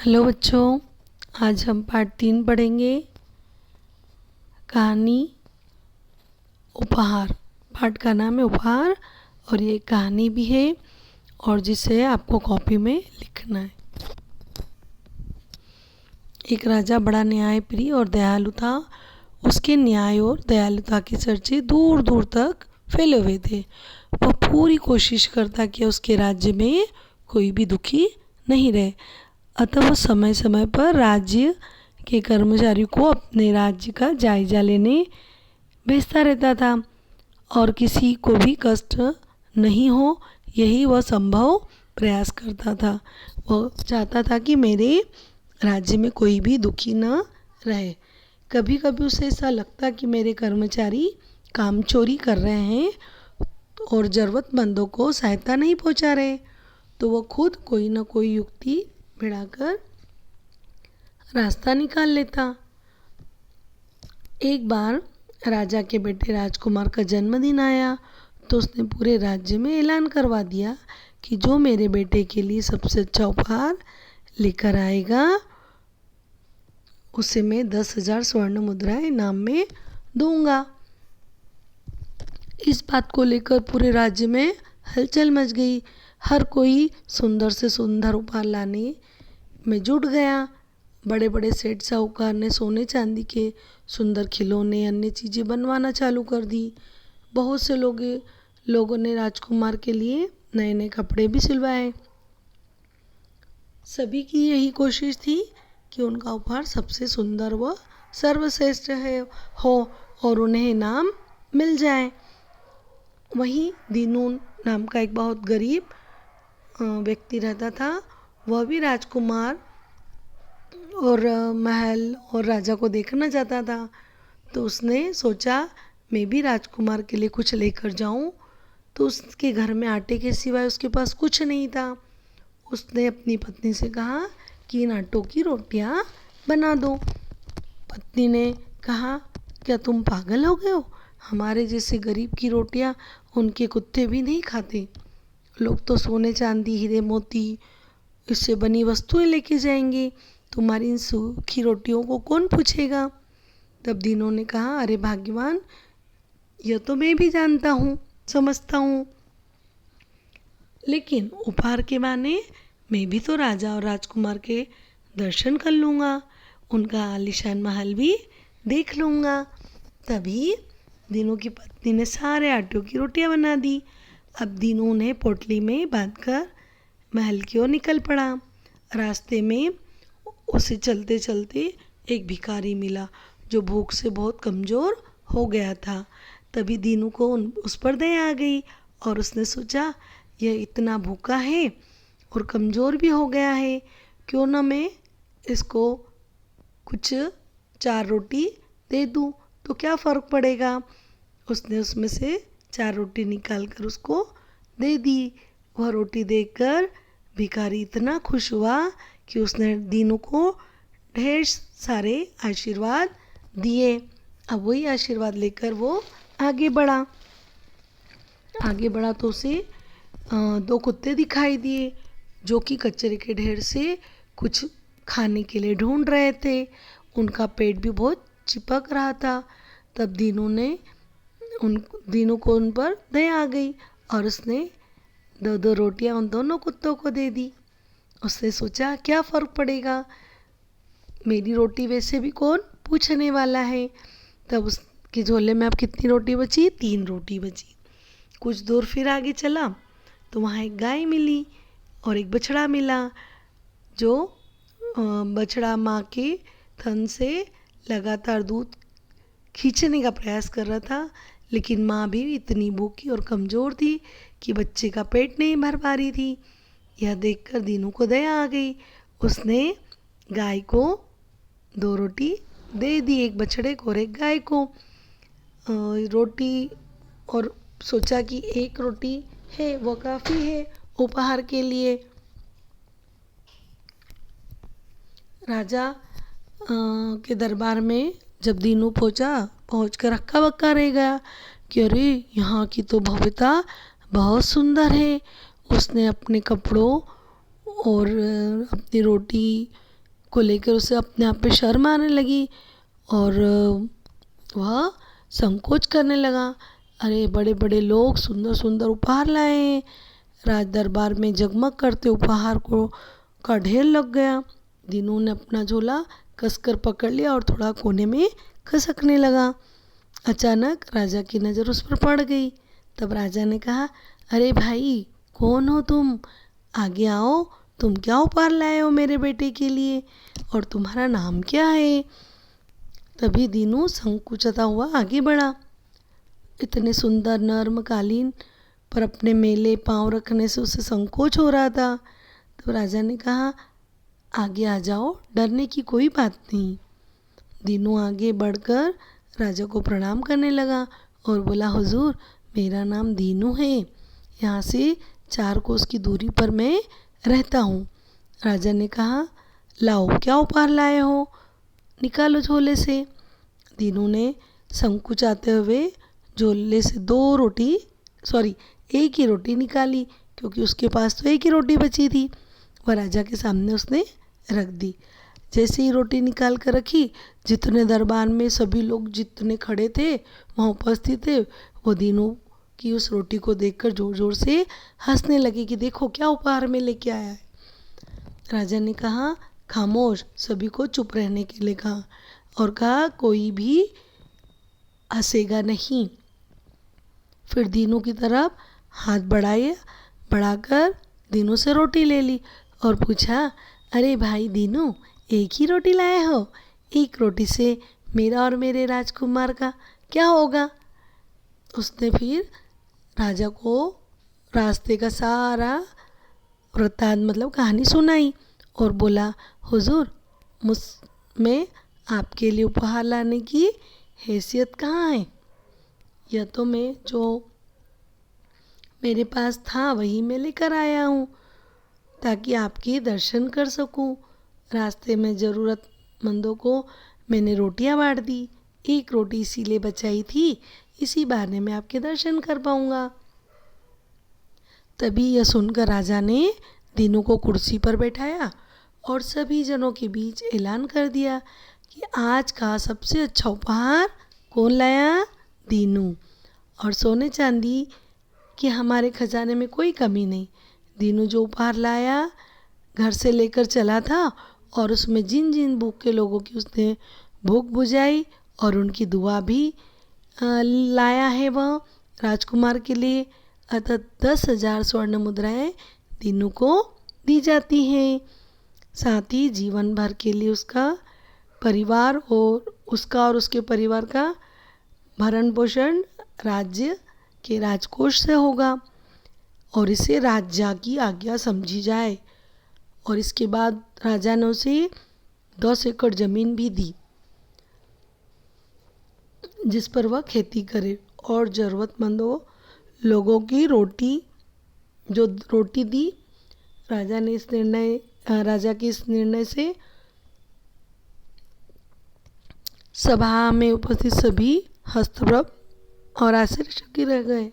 Hello बच्चों, आज हम पाठ 3 पढ़ेंगे। कहानी उपहार। पाठ का नाम है उपहार और ये कहानी भी है और जिसे आपको कॉपी में लिखना है। एक राजा बड़ा न्यायप्रिय और दयालु था। उसके न्याय और दयालुता की चर्चे दूर दूर तक फैले हुए थे। वह पूरी कोशिश करता कि उसके राज्य में कोई भी दुखी नहीं रहे। अतः वह समय समय पर राज्य के कर्मचारियों को अपने राज्य का जायजा लेने भेजता रहता था और किसी को भी कष्ट नहीं हो, यही वह संभव प्रयास करता था। वह चाहता था कि मेरे राज्य में कोई भी दुखी न रहे। कभी कभी उसे ऐसा लगता कि मेरे कर्मचारी काम चोरी कर रहे हैं और ज़रूरतमंदों को सहायता नहीं पहुंचा रहे, तो वह खुद कोई न कोई युक्ति भिड़ाकर रास्ता निकाल लेता। एक बार राजा के बेटे राजकुमार का जन्मदिन आया तो उसने पूरे राज्य में ऐलान करवा दिया कि जो मेरे बेटे के लिए सबसे अच्छा उपहार लेकर आएगा उसे मैं 10,000 स्वर्ण मुद्राएं इनाम में दूंगा। इस बात को लेकर पूरे राज्य में हलचल मच गई। हर कोई सुंदर से सुंदर उपहार लाने में जुट गया। बड़े बड़े सेठ साहूकार ने सोने चांदी के सुंदर खिलौने अन्य चीज़ें बनवाना चालू कर दी। बहुत से लोगों ने राजकुमार के लिए नए नए कपड़े भी सिलवाए। सभी की यही कोशिश थी कि उनका उपहार सबसे सुंदर व सर्वश्रेष्ठ हो और उन्हें इनाम मिल जाए। वहीं दीनू नाम का एक बहुत गरीब व्यक्ति रहता था। वह भी राजकुमार और महल और राजा को देखना चाहता था। तो उसने सोचा मैं भी राजकुमार के लिए कुछ लेकर जाऊं। तो उसके घर में आटे के सिवाय उसके पास कुछ नहीं था। उसने अपनी पत्नी से कहा कि इन आटों की रोटियां बना दो। पत्नी ने कहा, क्या तुम पागल हो गए हो? हमारे जैसे गरीब की रोटियां उनके कुत्ते भी नहीं खाते। लोग तो सोने चांदी हीरे मोती इससे बनी वस्तुएं लेके जाएंगे, तुम्हारी इन सूखी रोटियों को कौन पूछेगा? तब दीनों ने कहा, अरे भाग्यवान, यह तो मैं भी जानता हूँ, समझता हूँ, लेकिन उपहार के बहाने मैं भी तो राजा और राजकुमार के दर्शन कर लूँगा, उनका आलीशान महल भी देख लूँगा। तभी दीनों की पत्नी ने सारे आटों की रोटियां बना दी। अब दीनों उन्हें पोटली में बांधकर महल की ओर निकल पड़ा। रास्ते में उसे चलते चलते एक भिखारी मिला जो भूख से बहुत कमज़ोर हो गया था। तभी दीनू को उस पर दया आ गई और उसने सोचा, यह इतना भूखा है और कमज़ोर भी हो गया है, क्यों ना मैं इसको कुछ 4 रोटी दे दूँ, तो क्या फ़र्क पड़ेगा। उसने उसमें से 4 रोटी निकाल कर उसको दे दी। वह रोटी देकर भिखारी इतना खुश हुआ कि उसने दीनू को ढेर सारे आशीर्वाद दिए। अब वही आशीर्वाद लेकर वो आगे बढ़ा तो उसे 2 कुत्ते दिखाई दिए जो कि कचरे के ढेर से कुछ खाने के लिए ढूंढ रहे थे। उनका पेट भी बहुत चिपक रहा था। तब दीनू को उन पर दया आ गई और उसने 2 रोटियां उन दोनों कुत्तों को दे दी। उसने सोचा, क्या फ़र्क पड़ेगा, मेरी रोटी वैसे भी कौन पूछने वाला है। तब उसके झोले में अब कितनी रोटी बची? 3 रोटी बची। कुछ दूर फिर आगे चला तो वहाँ एक गाय मिली और एक बछड़ा मिला। जो बछड़ा माँ के थन से लगातार दूध खींचने का प्रयास कर रहा था, लेकिन माँ भी इतनी भूखी और कमज़ोर थी कि बच्चे का पेट नहीं भर पा रही थी। यह देखकर दीनू को दया आ गई। उसने गाय को 2 रोटी दे दी, एक बछड़े को और एक गाय को रोटी, और सोचा कि 1 रोटी है वो काफ़ी है उपहार के लिए। राजा के दरबार में जब दीनू पहुंचकर हक्का बक्का रह गया कि अरे यहाँ की तो भव्यता बहुत सुंदर है। उसने अपने कपड़ों और अपनी रोटी को लेकर उसे अपने आप पे शर्म आने लगी और वह संकोच करने लगा। अरे बड़े बड़े लोग सुंदर सुंदर उपहार लाए हैं। राज दरबार में जगमग करते उपहार को का ढेर लग गया। दीनू ने अपना झोला कसकर पकड़ लिया और थोड़ा कोने में खसकने लगा। अचानक राजा की नज़र उस पर पड़ गई। तब राजा ने कहा, अरे भाई कौन हो तुम? आगे आओ, तुम क्या उपहार लाए हो मेरे बेटे के लिए और तुम्हारा नाम क्या है? तभी दीनू संकुचता हुआ आगे बढ़ा। इतने सुंदर नर्म कालीन पर अपने मेले पांव रखने से उसे संकोच हो रहा था। तो राजा ने कहा, आगे आ जाओ, डरने की कोई बात नहीं। दीनू आगे बढ़कर राजा को प्रणाम करने लगा और बोला, हुजूर मेरा नाम दीनू है, यहाँ से 4 कोस की दूरी पर मैं रहता हूँ। राजा ने कहा, लाओ क्या उपहार लाए हो, निकालो झोले से। दीनू ने संकुचाते हुए झोले से एक ही रोटी निकाली, क्योंकि उसके पास तो एक ही रोटी बची थी। वह राजा के सामने उसने रख दी। जैसे ही रोटी निकाल कर रखी, जितने दरबार में सभी लोग जितने खड़े थे वहाँ उपस्थित थे, वो दीनू की उस रोटी को देखकर जोर जोर से हंसने लगे कि देखो क्या उपहार में लेके आया है। राजा ने कहा, खामोश, सभी को चुप रहने के लिए कहा और कहा कोई भी हंसेगा नहीं। फिर दीनू की तरफ हाथ बढ़ाकर दीनू से रोटी ले ली और पूछा, अरे भाई दीनू, एक ही रोटी लाए हो? एक रोटी से मेरा और मेरे राजकुमार का क्या होगा? उसने फिर राजा को रास्ते का सारा वृत्तांत मतलब कहानी सुनाई और बोला, हुजूर मुझ में आपके लिए उपहार लाने की हैसियत कहाँ है? यह तो मैं जो मेरे पास था वही मैं लेकर आया हूँ, ताकि आपके दर्शन कर सकूँ। रास्ते में ज़रूरतमंदों को मैंने रोटियां बांट दी। एक रोटी इसीलिए बचाई थी, इसी बहाने मैं आपके दर्शन कर पाऊँगा। तभी यह सुनकर राजा ने दीनू को कुर्सी पर बैठाया और सभी जनों के बीच ऐलान कर दिया कि आज का सबसे अच्छा उपहार कौन लाया? दीनू। और सोने चांदी कि हमारे खजाने में कोई कमी नहीं। दीनू जो उपहार लाया घर से लेकर चला था और उसमें जिन जिन भूखे लोगों की उसने भूख बुझाई और उनकी दुआ भी लाया है वह राजकुमार के लिए। अतः 10,000 स्वर्ण मुद्राएं दीनू को दी जाती हैं। साथ ही जीवन भर के लिए उसका और उसके परिवार का भरण पोषण राज्य के राजकोष से होगा और इसे राजा की आज्ञा समझी जाए। और इसके बाद राजा ने उसे 10 एकड़ ज़मीन भी दी जिस पर वह खेती करे और ज़रूरतमंदों लोगों की रोटी दी। राजा के इस निर्णय से सभा में उपस्थित सभी हस्तप्रभ और आश्चर्यचकित रह गए।